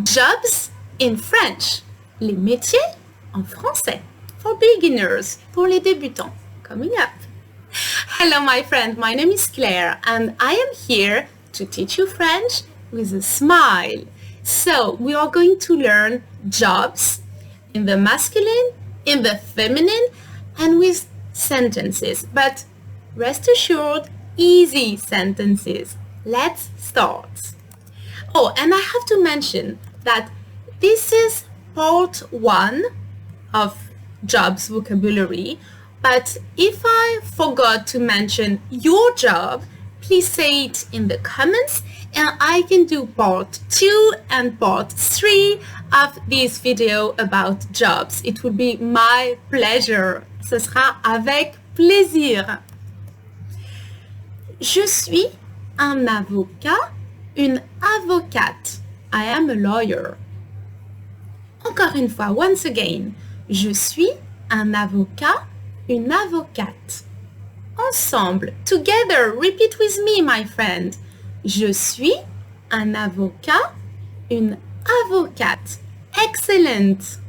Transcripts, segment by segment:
Jobs in French. Les métiers en français. For beginners. Pour les débutants. Coming up. Hello, my friend. My name is Claire, and I am here to teach you French with a smile. So, we are going to learn jobs in the masculine, in the feminine, and with sentences. But rest assured, easy sentences. Let's start. Oh, and I have to mention that this is part 1 of jobs vocabulary. But if I forgot to mention your job, please say it in the comments and I can do part 2 and part 3 of this video about jobs. It will be my pleasure. Ce sera avec plaisir. Je suis un avocat, une avocate. I am a lawyer. Encore une fois, once again. Je suis un avocat, une avocate. Ensemble, together, repeat with me, my friend. Je suis un avocat, une avocate. Excellent.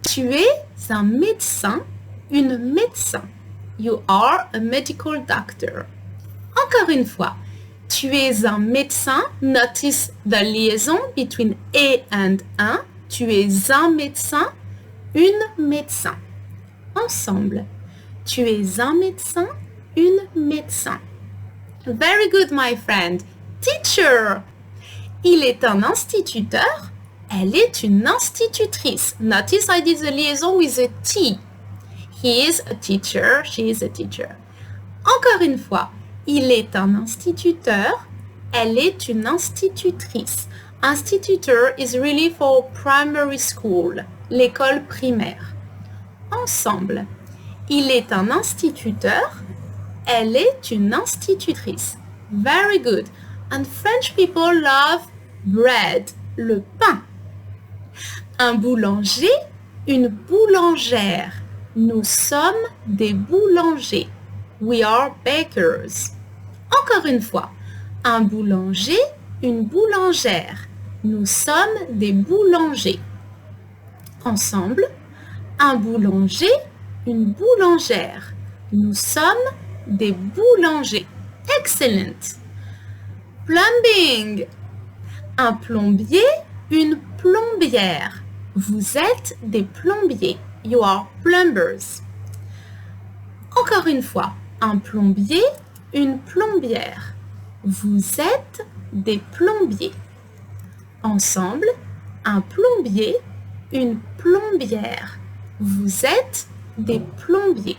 Tu es un médecin, une médecin. You are a medical doctor. Encore une fois. Tu es un médecin. Notice the liaison between et and un. Tu es un médecin, une médecin. Ensemble. Tu es un médecin, une médecin. Very good, my friend. Teacher. Il est un instituteur. Elle est une institutrice. Notice I did the liaison with a T. He is a teacher. She is a teacher. Encore une fois. Il est un instituteur. Elle est une institutrice. Instituteur is really for primary school. L'école primaire. Ensemble. Il est un instituteur. Elle est une institutrice. Very good. And French people love bread, le pain. Un boulanger, une boulangère. Nous sommes des boulangers. We are bakers. Encore une fois. Un boulanger, une boulangère. Nous sommes des boulangers. Ensemble. Un boulanger, une boulangère. Nous sommes des boulangers. Excellent. Plumbing. Un plombier, une plombière. Vous êtes des plombiers. You are plumbers. Encore une fois. Un plombier, une plombière. Vous êtes des plombiers. Ensemble. Un plombier, une plombière. Vous êtes des plombiers.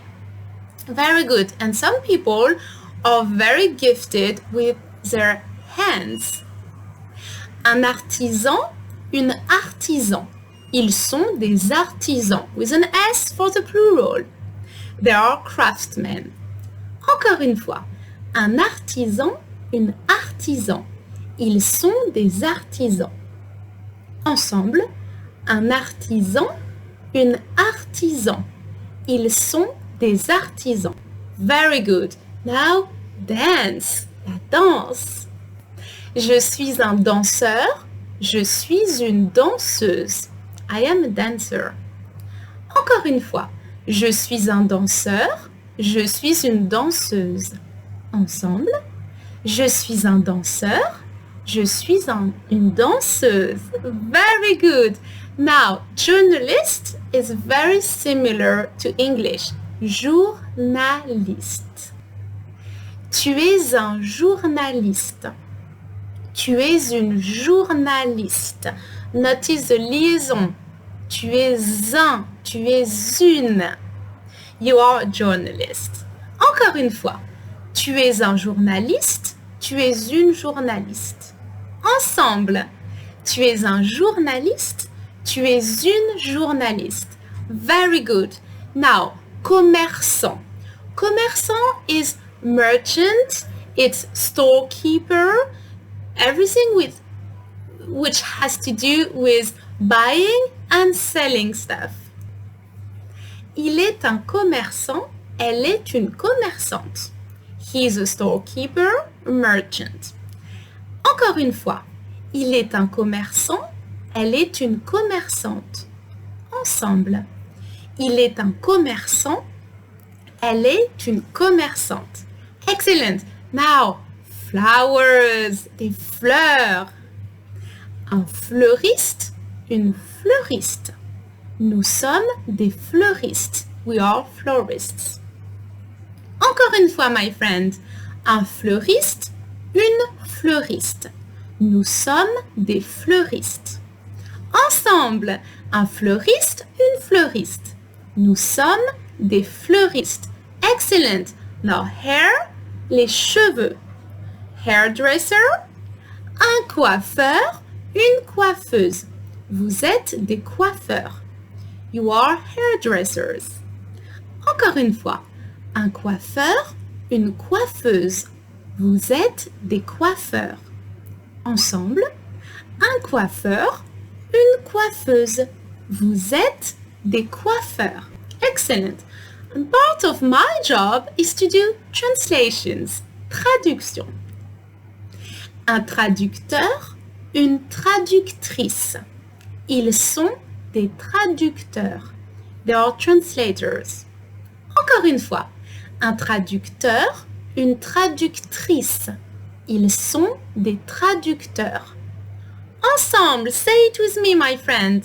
Very good. And some people are very gifted with their hands. Un artisan, une artisan. Ils sont des artisans. With an S for the plural. They are craftsmen. Encore une fois. Un artisan, une artisan. Ils sont des artisans. Ensemble. Un artisan, une artisan. Ils sont des artisans. Very good. Now, dance. La danse. Je suis un danseur. Je suis une danseuse. I am a dancer. Encore une fois. Je suis un danseur. Je suis une danseuse. Ensemble. Je suis un danseur. Je suis une danseuse. Very good. Now, journalist is very similar to English. Journaliste. Tu es un journaliste. Tu es une journaliste. Notice the liaison. Tu es un. Tu es une. You are a journalist. Encore une fois. Tu es un journaliste. Tu es une journaliste. Ensemble. Tu es un journaliste. Tu es une journaliste. Very good. Now, commerçant. Commerçant is merchant. It's storekeeper. Everything which has to do with buying and selling stuff. Il est un commerçant. Elle est une commerçante. He is a storekeeper, merchant. Encore une fois. Il est un commerçant. Elle est une commerçante. Ensemble. Il est un commerçant. Elle est une commerçante. Excellent. Now, flowers, des fleurs. Un fleuriste, une fleuriste. Nous sommes des fleuristes. We are florists. Encore une fois, my friend. Un fleuriste, une fleuriste. Nous sommes des fleuristes. Ensemble, un fleuriste, une fleuriste. Nous sommes des fleuristes. Excellent. Now, hair, les cheveux. Hairdresser, un coiffeur, une coiffeuse. Vous êtes des coiffeurs. You are hairdressers. Encore une fois, un coiffeur, une coiffeuse. Vous êtes des coiffeurs. Ensemble, un coiffeur, une coiffeuse. Vous êtes des coiffeurs. Excellent. And part of my job is to do translations. Traduction. Un traducteur, une traductrice. Ils sont des traducteurs. They are translators. Encore une fois, un traducteur, une traductrice. Ils sont des traducteurs. Ensemble, say it with me, my friend.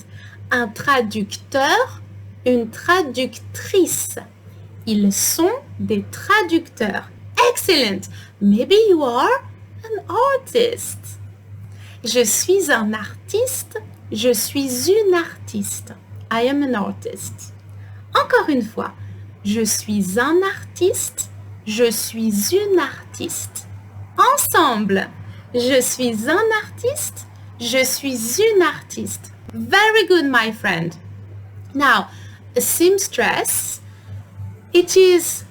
Un traducteur, une traductrice. Ils sont des traducteurs. Excellent. Maybe you are an artist. Je suis un artiste. Je suis une artiste. I am an artist. Encore une fois. Je suis un artiste. Je suis une artiste. Ensemble. Je suis un artiste. Je suis une artiste. Very good, my friend. Now, a seamstress, it is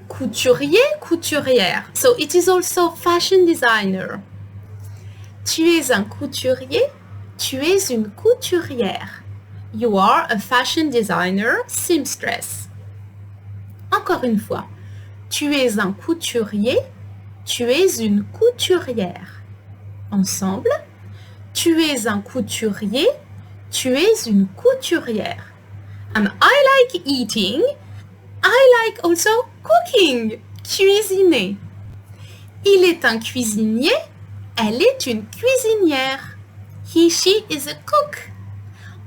couturier, couturière. So it is also fashion designer. Tu es un couturier, tu es une couturière. You are a fashion designer, seamstress. Encore une fois, tu es un couturier, tu es une couturière. Ensemble, tu es un couturier, tu es une couturière. And I like eating, I like also cooking, cuisiner. Il est un cuisinier, elle est une cuisinière. He, she is a cook.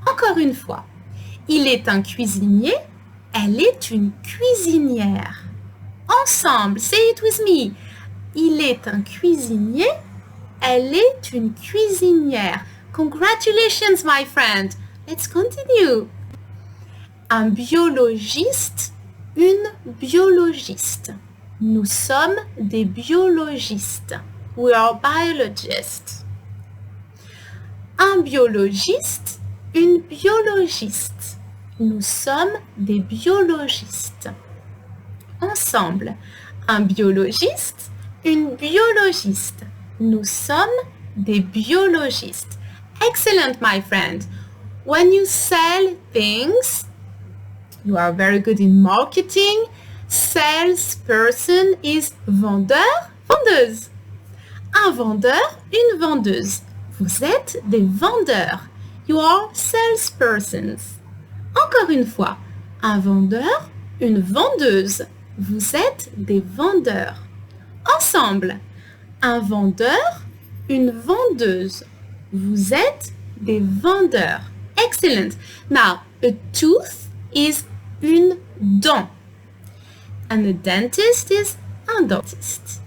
Encore une fois, il est un cuisinier, elle est une cuisinière. Ensemble, say it with me. Il est un cuisinier, elle est une cuisinière. Congratulations, my friend. Let's continue. Un biologiste, une biologiste. Nous sommes des biologistes. We are biologists. Un biologiste, une biologiste. Nous sommes des biologistes. Ensemble, un biologiste, une biologiste. Nous sommes des biologistes. Excellent, my friend. When you sell things, you are very good in marketing. Salesperson is vendeur, vendeuse. Un vendeur, une vendeuse. Vous êtes des vendeurs. You are salespersons. Encore une fois, un vendeur, une vendeuse. Vous êtes des vendeurs. Ensemble, un vendeur, une vendeuse. Vous êtes des vendeurs. Excellent. Now, a tooth is une dent. And a dentist is un dentiste.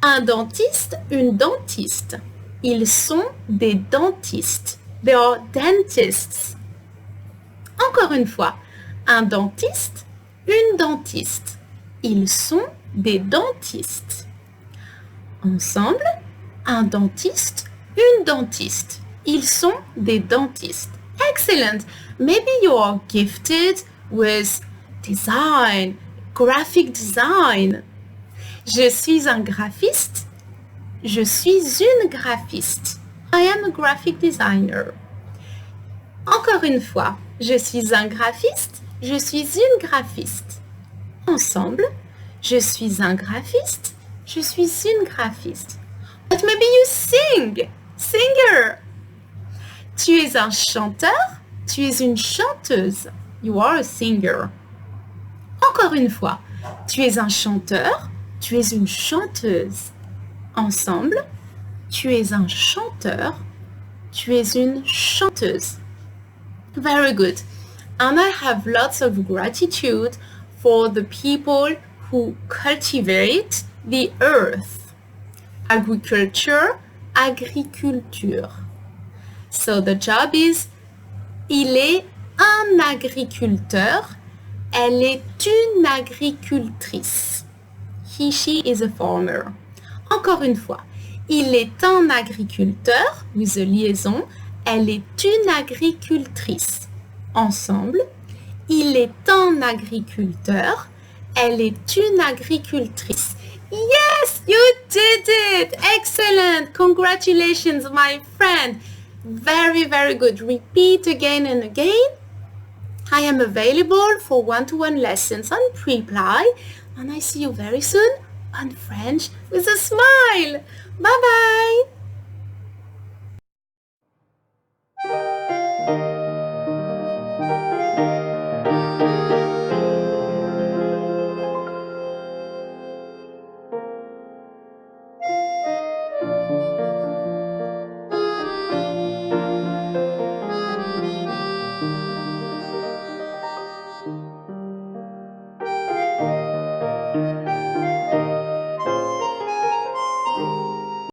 Un dentiste, une dentiste. Ils sont des dentistes. They are dentists. Encore une fois, un dentiste, une dentiste. Ils sont des dentistes. Ensemble, un dentiste, une dentiste. Ils sont des dentistes. Excellent. Maybe you are gifted with design, graphic design. Je suis un graphiste. Je suis une graphiste. I am a graphic designer. Encore une fois, je suis un graphiste. Je suis une graphiste. Ensemble, je suis un graphiste. Je suis une graphiste. But maybe you sing. Singer. Tu es un chanteur, tu es une chanteuse. You are a singer. Encore une fois, tu es un chanteur, tu es une chanteuse. Ensemble, tu es un chanteur, tu es une chanteuse. Very good. And I have lots of gratitude for the people who cultivate the earth. Agriculture, agriculture. So the job is, il est un agriculteur, elle est une agricultrice. He, she is a farmer. Encore une fois, il est un agriculteur, with a liaison, elle est une agricultrice. Ensemble, il est un agriculteur, elle est une agricultrice. Yes, you did it! Excellent! Congratulations, my friend! Very, very good. Repeat again and again. I am available for one-to-one lessons on pre-apply, and I see you very soon on French with a smile. Bye-bye!